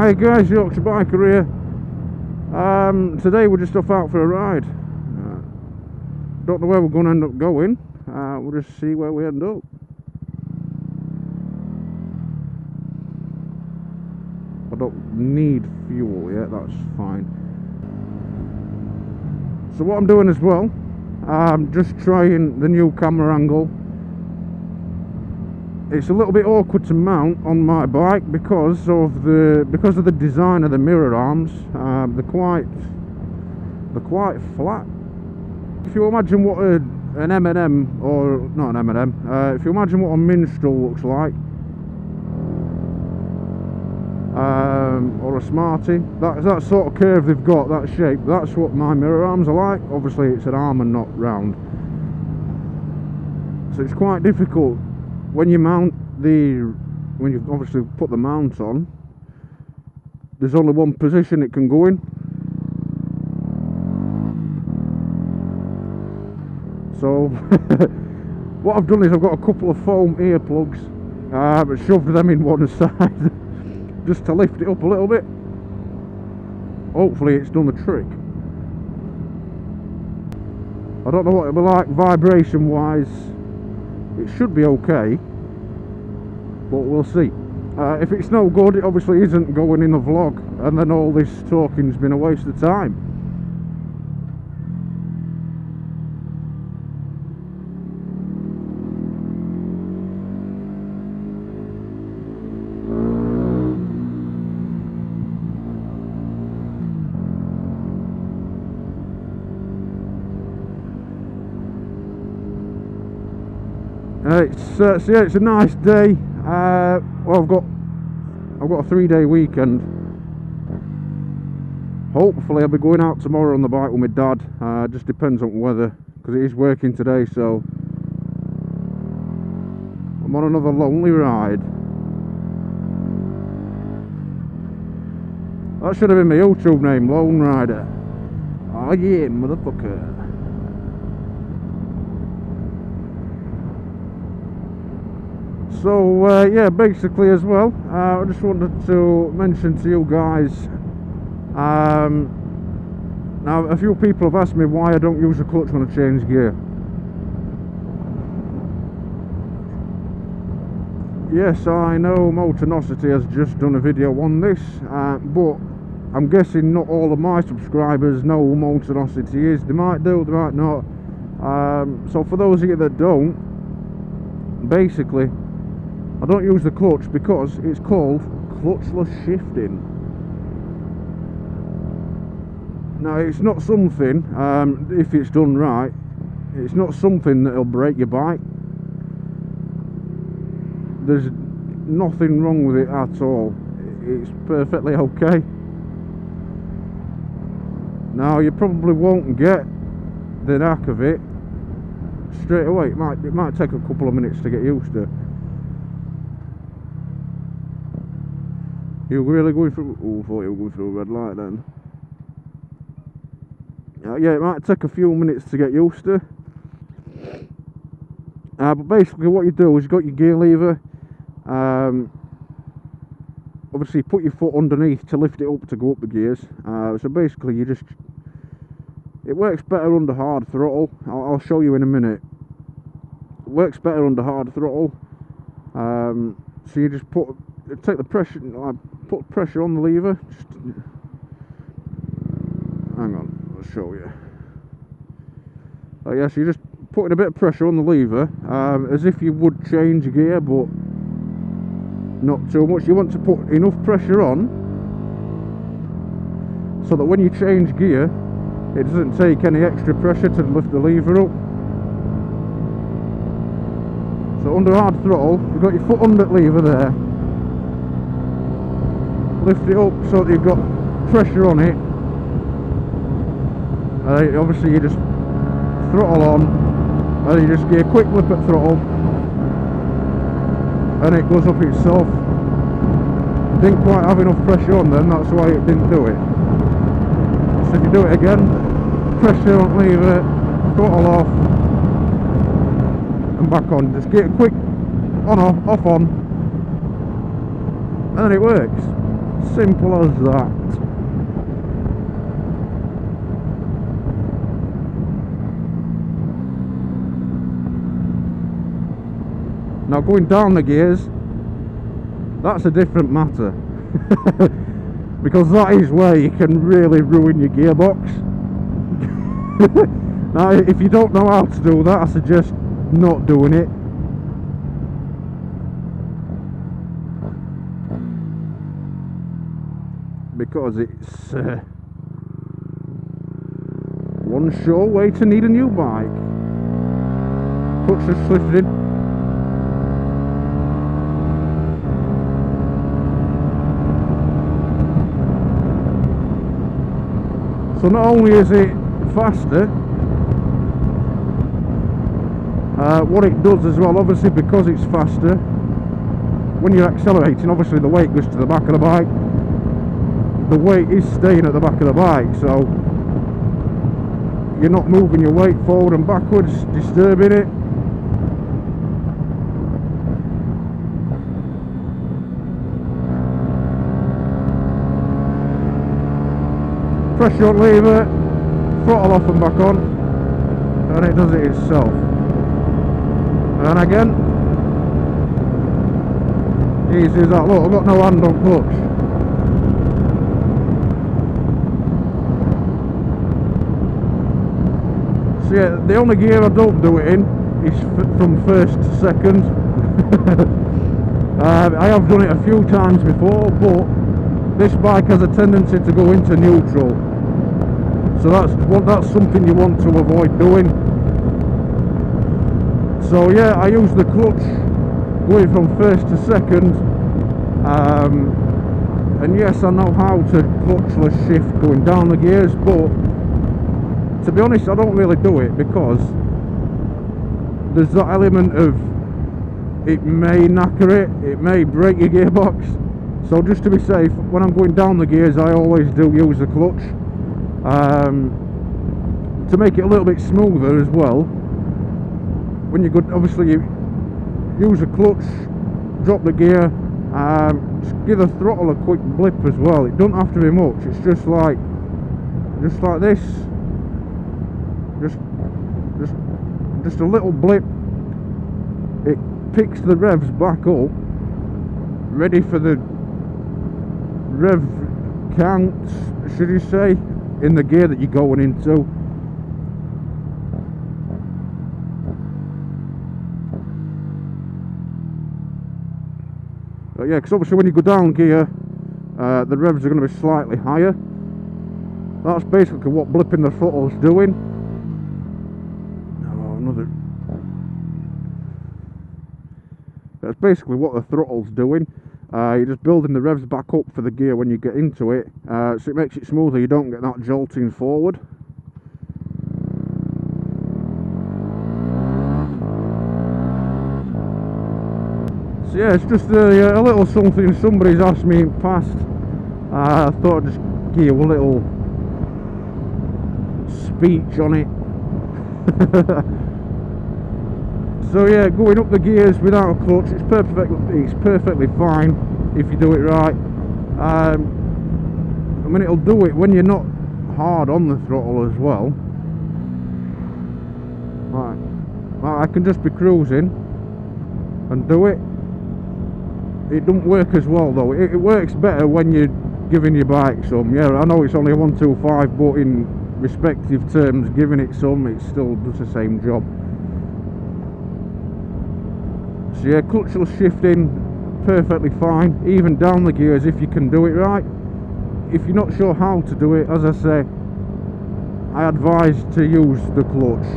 Hi guys, Yorkshire Biker here. Today we're just off out for a ride. Don't know where we're going to end up going. We'll just see where we end up. I don't need fuel yet, that's fine. So what I'm doing as well, I'm just trying the new camera angle. It's a little bit awkward to mount on my bike because of the design of the mirror arms. They're quite flat. If you imagine what an M&M, or not an M&M, if you imagine what a Minstrel looks like, or a Smartie, that sort of curve they've got, that shape, that's what my mirror arms are like. Obviously it's an arm and not round, so it's quite difficult when you when you obviously put the mount on. There's only one position it can go in. So what I've done is I've got a couple of foam earplugs, but shoved them in one side just to lift it up a little bit. Hopefully it's done the trick. I don't know what it'll be like vibration wise. It should be okay, but we'll see. If it's no good, it obviously isn't going in the vlog, and then all this talking's been a waste of time. So yeah, it's a nice day. Well, I've got a 3-day weekend. Hopefully I'll be going out tomorrow on the bike with my dad. Just depends on weather, because it is working today, so I'm on another lonely ride. That should have been my YouTube name, Lone Rider. Oh yeah, motherfucker. So yeah, basically as well, I just wanted to mention to you guys, now a few people have asked me why I don't use a clutch when I change gear. Yes, I know Motornosity has just done a video on this, but I'm guessing not all of my subscribers know who Motornosity is. They might do, they might not. So for those of you that don't, basically I don't use the clutch because it's called clutchless shifting. Now it's not something, if it's done right, it's not something that'll break your bike. There's nothing wrong with it at all. It's perfectly okay. Now you probably won't get the knack of it straight away. It might take a couple of minutes to get used to. You're really going through... Oh, I thought you were going through a red light then. Yeah, it might take a few minutes to get used to. But basically what you do is you've got your gear lever. Obviously you put your foot underneath to lift it up to go up the gears. So basically you just... It works better under hard throttle. I'll show you in a minute. It works better under hard throttle. So you just take the pressure, put pressure on the lever. Just, hang on, I'll show you. Yeah, so you're just putting a bit of pressure on the lever, as if you would change gear, but not too much. You want to put enough pressure on so that when you change gear, it doesn't take any extra pressure to lift the lever up. So under hard throttle, you've got your foot under the lever there. Lift it up so that you've got pressure on it. Obviously you just throttle on, and you just give a quick lip at throttle, and it goes up itself. Didn't quite have enough pressure on then, that's why it didn't do it. So if you do it again, pressure on lever, throttle off, and back on. Just get a quick on off on, and then it works. Simple as that. Now going down the gears, that's a different matter. Because that is where you can really ruin your gearbox. Now if you don't know how to do that, I suggest not doing it. Because it's one sure way to need a new bike. Clutchless shifting. So not only is it faster, what it does as well, obviously because it's faster, when you're accelerating, obviously the weight goes to the back of the bike. The weight is staying at the back of the bike, so you're not moving your weight forward and backwards, disturbing it. Press your lever, throttle off and back on, and it does it itself. And again, easy as that. Look, I've got no hand on clutch. So yeah, the only gear I don't do it in is from first to second. I have done it a few times before, but this bike has a tendency to go into neutral, so that's something you want to avoid doing. So yeah, I use the clutch going from first to second, and yes, I know how to clutchless shift going down the gears, but to be honest, I don't really do it because there's that element of it may knacker it may break your gearbox. So just to be safe, when I'm going down the gears, I always do use the clutch to make it a little bit smoother as well. When you go, obviously you use the clutch, drop the gear, just give the throttle a quick blip as well. It doesn't have to be much. It's just like this, just a little blip. It picks the revs back up, ready for the rev count, should you say, in the gear that you're going into. But yeah, because obviously when you go down gear, the revs are going to be slightly higher. That's basically what blipping the throttle's doing. Oh, another. That's basically what the throttle's doing. You're just building the revs back up for the gear when you get into it, so it makes it smoother. You don't get that jolting forward. So yeah, it's just a little something somebody's asked me in the past. I thought I'd just give you a little speech on it. So yeah, going up the gears without a clutch, it's perfectly fine if you do it right. I mean, it'll do it when you're not hard on the throttle as well. Right, I can just be cruising and do it. It don't work as well though. It works better when you're giving your bike some. Yeah, I know it's only a 125, but in respective terms, giving it some, it still does the same job. So yeah, clutchless shifting, perfectly fine, even down the gears if you can do it right. If you're not sure how to do it, as I say, I advise to use the clutch.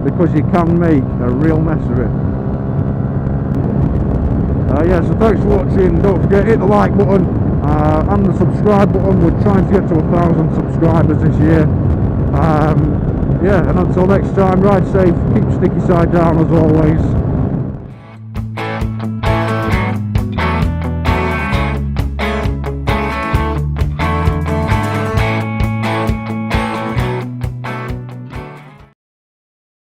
Because you can make a real mess of it. Yeah, so thanks for watching. Don't forget, hit the like button and the subscribe button. We're trying to get to 1,000 subscribers this year. Yeah, and until next time, ride safe, keep sticky side down as always.